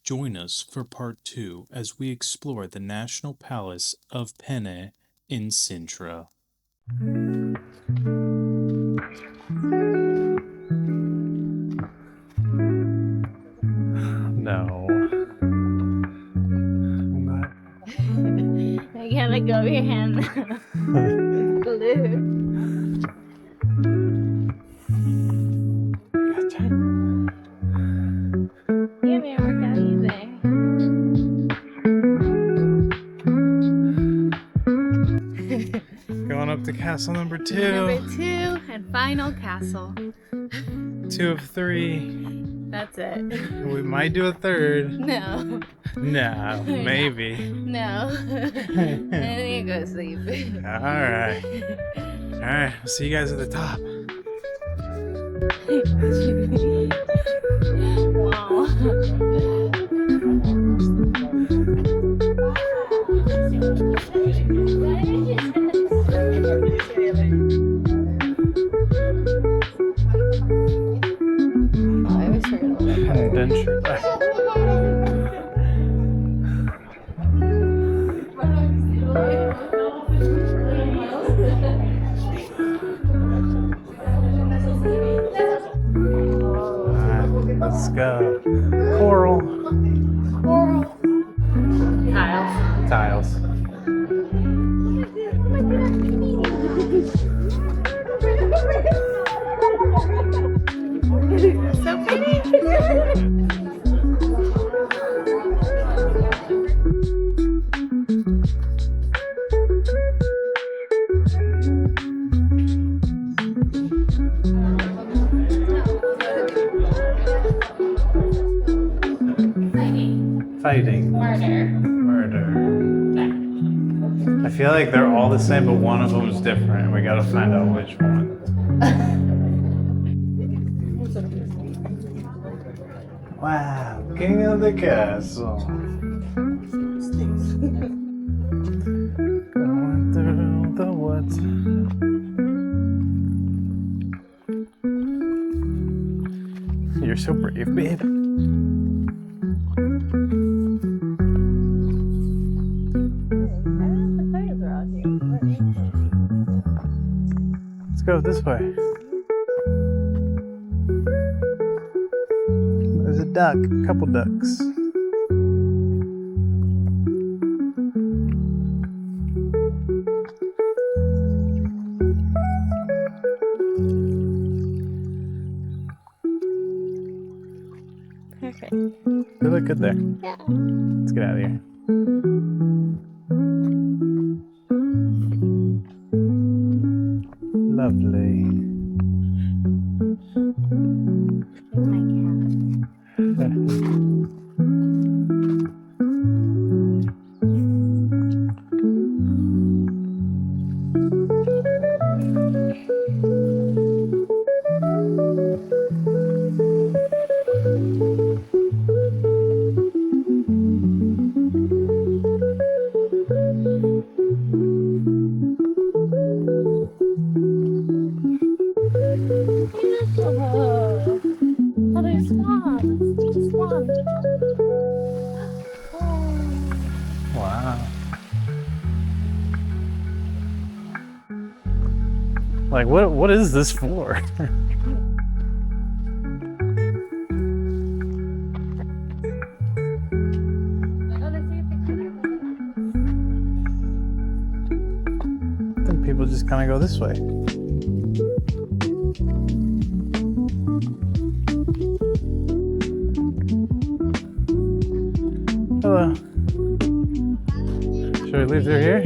Join us for part 2 as we explore the National Palace of Pena in Sintra. No. I can't let go of your hand. Glue. Give me a workout easy. Going up to castle number 2. Number 2 and final castle. 2 of 3. That's it. We might do a third. No. No, maybe. No. I need to go to sleep. Alright. Alright, we'll see you guys at the top. Let's go. Coral. Tiles. So pretty. Fighting. Murder. I feel like they're all the same, but one of them is different. We gotta find out which one. Wow, king of the castle. Going through the woods. You're so brave, babe. Let's go this way. There's a duck, a couple ducks. Perfect. They look good there. Yeah. Let's get out of here. Lovely. Wow. Like, what is this for? I think people just kind of go this way. Hello. Should we leave through here?